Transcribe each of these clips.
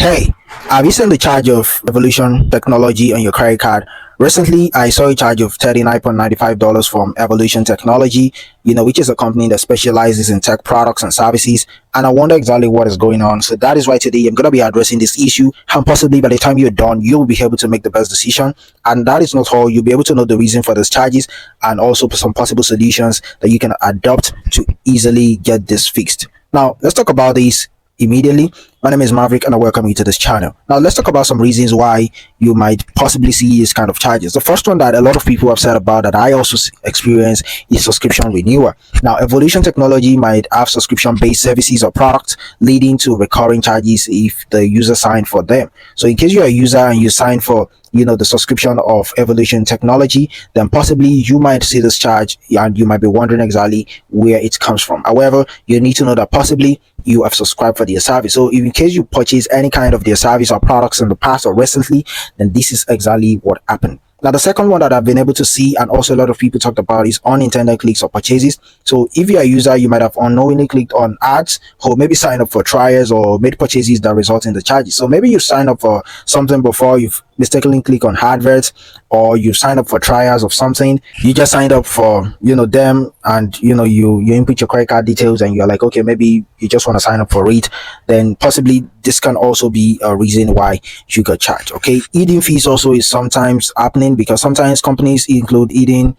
Hey, have you seen the charge of Evolution Technology on your credit card? Recently, I saw a charge of $39.95 from Evolution Technology, which is a company that specializes in tech products and services. And I wonder exactly what is going on. So that is why today I'm going to be addressing this issue. And possibly by the time you're done, you'll be able to make the best decision. And that is not all. You'll be able to know the reason for these charges and also some possible solutions that you can adopt to easily get this fixed. Now, let's talk about this immediately. My name is Maverick and I welcome you to this channel. Now let's talk about some reasons why you might possibly see these kind of charges. The first one that a lot of people have said about that I also experience is subscription renewal. Now Evolution Technology might have subscription based services or products leading to recurring charges if the user signed for them. So in case you're a user and you sign for the subscription of Evolution Technology, then possibly you might see this charge and you might be wondering exactly where it comes from. However, you need to know that possibly you have subscribed for their service. So if in case you purchase any kind of their service or products in the past or recently, then this is exactly what happened. Now, the second one that I've been able to see and also a lot of people talked about is unintended clicks or purchases. So if you're a user, you might have unknowingly clicked on ads or maybe signed up for trials or made purchases that result in the charges. So maybe you signed up for something before, you've mistakenly click on adverts, or you signed up for trials of something. You just signed up for them, and you input your credit card details and you're like, okay, maybe you just want to sign up for it. Then possibly this can also be a reason why you got charged. Okay, hidden fees also is sometimes happening because sometimes companies include hidden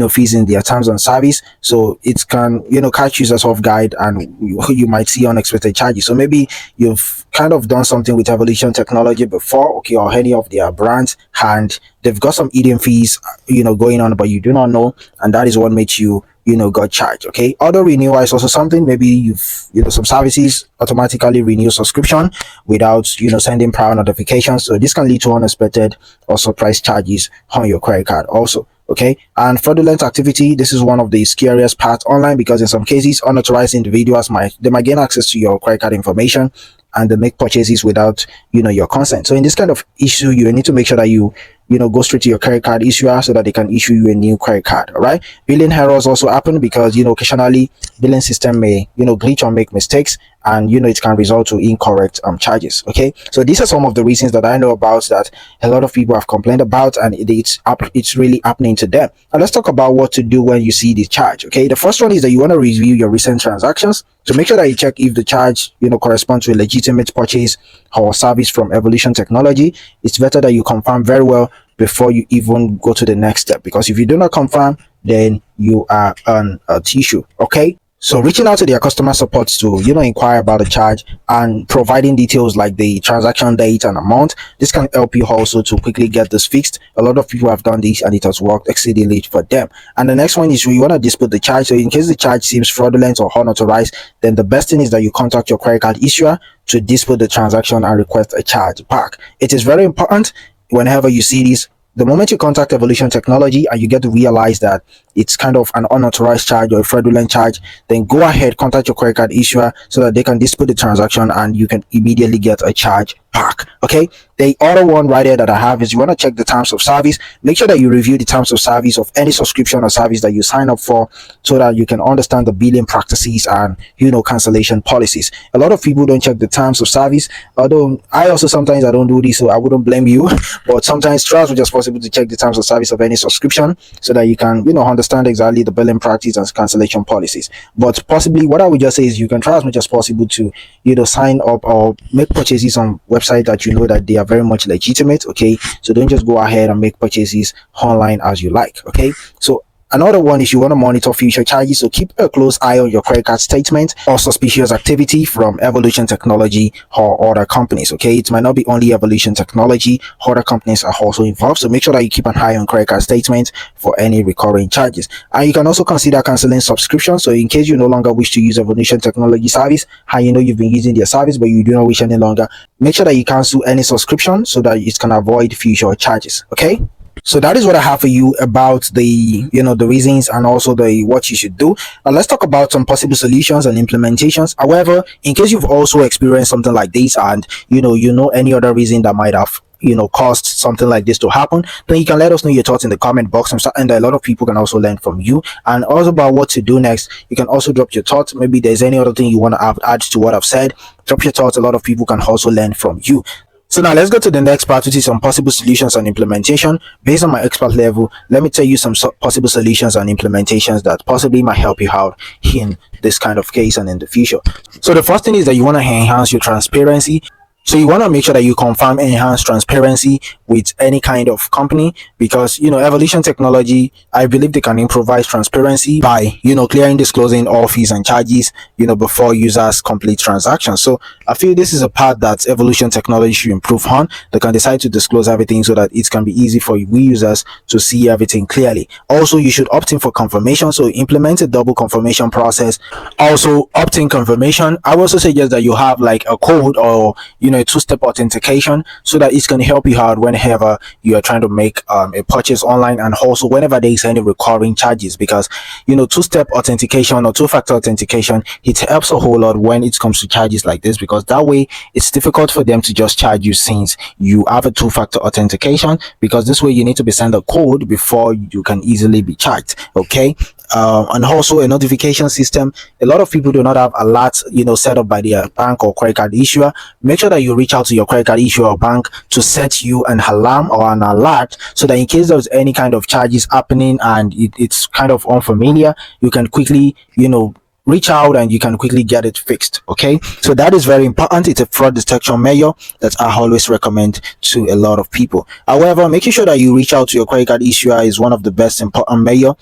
fees in their terms and service, so it can catch users off guard and you might see unexpected charges. So maybe you've kind of done something with Evolution Technology before, okay, or any of their brands, and they've got some hidden fees going on, but you do not know, and that is what makes you got charged. Okay, auto renewal is also something. Maybe you've some services automatically renew subscription without sending prior notifications, so this can lead to unexpected or surprise charges on your credit card also. Okay, and fraudulent activity, this is one of the scariest parts online, because in some cases unauthorized individuals might gain access to your credit card information and they make purchases without your consent. So in this kind of issue, you need to make sure that you go straight to your credit card issuer so that they can issue you a new credit card. All right, billing errors also happen because occasionally billing system may glitch or make mistakes, and it can result to incorrect charges. Okay, so these are some of the reasons that I know about that a lot of people have complained about, and it's really happening to them. And let's talk about what to do when you see the charge. Okay, the first one is that you want to review your recent transactions to make sure that you check if the charge corresponds to a legitimate purchase or service from Evolution Technology. It's better that you confirm very well before you even go to the next step, because if you do not confirm, then you are on a tissue. Okay, so reaching out to their customer support to inquire about the charge and providing details like the transaction date and amount, this can help you also to quickly get this fixed. A lot of people have done this and it has worked exceedingly for them. And the next one is you want to dispute the charge. So in case the charge seems fraudulent or unauthorized, then the best thing is that you contact your credit card issuer to dispute the transaction and request a charge back. It is very important whenever you see this. The moment you contact Evolution Technology and you get to realize that it's kind of an unauthorized charge or a fraudulent charge, then go ahead, contact your credit card issuer so that they can dispute the transaction and you can immediately get a charge back. Okay, the other one right here that I have is you want to check the terms of service. Make sure that you review the terms of service of any subscription or service that you sign up for, so that you can understand the billing practices and cancellation policies. A lot of people don't check the terms of service, although I also sometimes I don't do this, so I wouldn't blame you, but sometimes try as much as possible to check the terms of service of any subscription so that you can understand exactly the billing practice and cancellation policies. But possibly what I would just say is you can try as much as possible to sign up or make purchases on website that that they are very much legitimate. Okay, so don't just go ahead and make purchases online as you like. Okay, so another one is you want to monitor future charges, so keep a close eye on your credit card statement or suspicious activity from Evolution Technology or other companies. Okay, it might not be only Evolution Technology, other companies are also involved, so make sure that you keep an eye on credit card statements for any recurring charges. And you can also consider canceling subscriptions. So in case you no longer wish to use Evolution Technology service and you've been using their service but you do not wish any longer, make sure that you cancel any subscription so that it can avoid future charges. Okay, so that is what I have for you about the the reasons and also the what you should do. Now let's talk about some possible solutions and implementations. However, in case you've also experienced something like this and any other reason that might have caused something like this to happen, then you can let us know your thoughts in the comment box, and a lot of people can also learn from you. And also about what to do next, you can also drop your thoughts. Maybe there's any other thing you want to add to what I've said. Drop your thoughts. A lot of people can also learn from you. So now let's go to the next part, which is some possible solutions and implementation. Based on my expert level, let me tell you some possible solutions and implementations that possibly might help you out in this kind of case and in the future. So the first thing is that you want to enhance your transparency. So you want to make sure that you confirm enhanced transparency with any kind of company, because Evolution Technology, I believe they can improvise transparency by clearing, disclosing all fees and charges before users complete transactions. So I feel this is a part that Evolution Technology should improve on. They can decide to disclose everything so that it can be easy for we users to see everything clearly. Also, you should opt in for confirmation, so implement a double confirmation process. Also, opt-in confirmation, I would also suggest that you have like a code or a two-step authentication, so that it's going to help you out whenever you are trying to make a purchase online, and also whenever there is any recurring charges, because two-step authentication or two-factor authentication, it helps a whole lot when it comes to charges like this, because that way it's difficult for them to just charge you since you have a two-factor authentication, because this way you need to be sent a code before you can easily be charged. Okay. And also a notification system. A lot of people do not have alerts set up by their bank or credit card issuer. Make sure that you reach out to your credit card issuer or bank to set you an alarm or an alert, so that in case there's any kind of charges happening and it's kind of unfamiliar, you can quickly reach out and you can quickly get it fixed. Okay, so that is very important. It's a fraud detection measure that I always recommend to a lot of people. However, making sure that you reach out to your credit card issuer is one of the best important measure.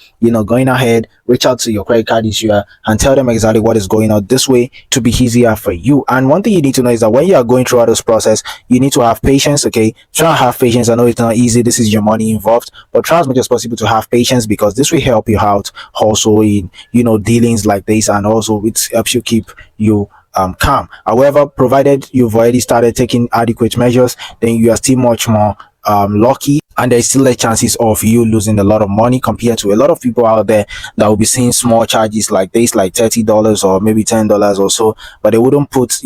Going ahead, reach out to your credit card issuer and tell them exactly what is going on, this way to be easier for you. And one thing you need to know is that when you are going through this process, you need to have patience. Okay, try and have patience. I know it's not easy, this is your money involved, but try as much as possible to have patience, because this will help you out also in dealings like this, and also it helps you keep you calm. However, provided you've already started taking adequate measures, then you are still much more lucky, and there's still a chances of you losing a lot of money compared to a lot of people out there that will be seeing small charges like this, like $30 or maybe $10 or so, but they wouldn't put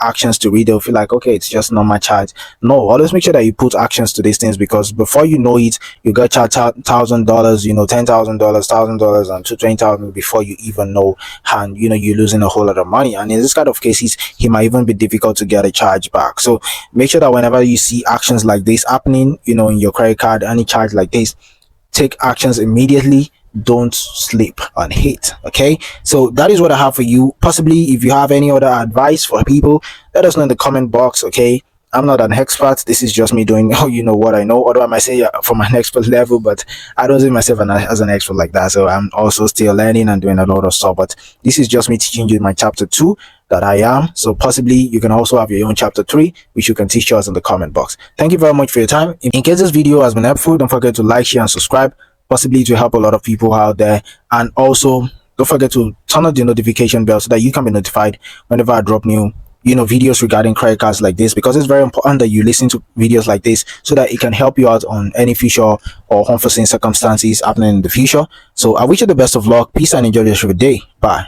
actions to it. They'll feel like, okay, it's just not my charge. No, always make sure that you put actions to these things, because before you know it, you got charged $1,000, $10,000, $1,000, and $20,000 before you even know, and you're losing a whole lot of money. And in this kind of cases, it might even be difficult to get a charge back. So make sure that whenever you see actions like this happening in your credit card, any charge like this, take actions immediately. Don't sleep on it. Okay, so that is what I have for you. Possibly if you have any other advice for people, let us know in the comment box. Okay, I'm not an expert, this is just me doing what I know, although I might say from an expert level, but I don't see myself as an expert like that. So I'm also still learning and doing a lot of stuff, but this is just me teaching you my chapter 2 that I am. So possibly you can also have your own chapter 3, which you can teach us in the comment box. Thank you very much for your time. In case this video has been helpful, don't forget to like, share, and subscribe. Possibly to help a lot of people out there. And also don't forget to turn on the notification bell so that you can be notified whenever I drop new videos regarding credit cards like this, because it's very important that you listen to videos like this so that it can help you out on any future or unforeseen circumstances happening in the future. So I wish you the best of luck, peace, and enjoy the rest of your day. Bye.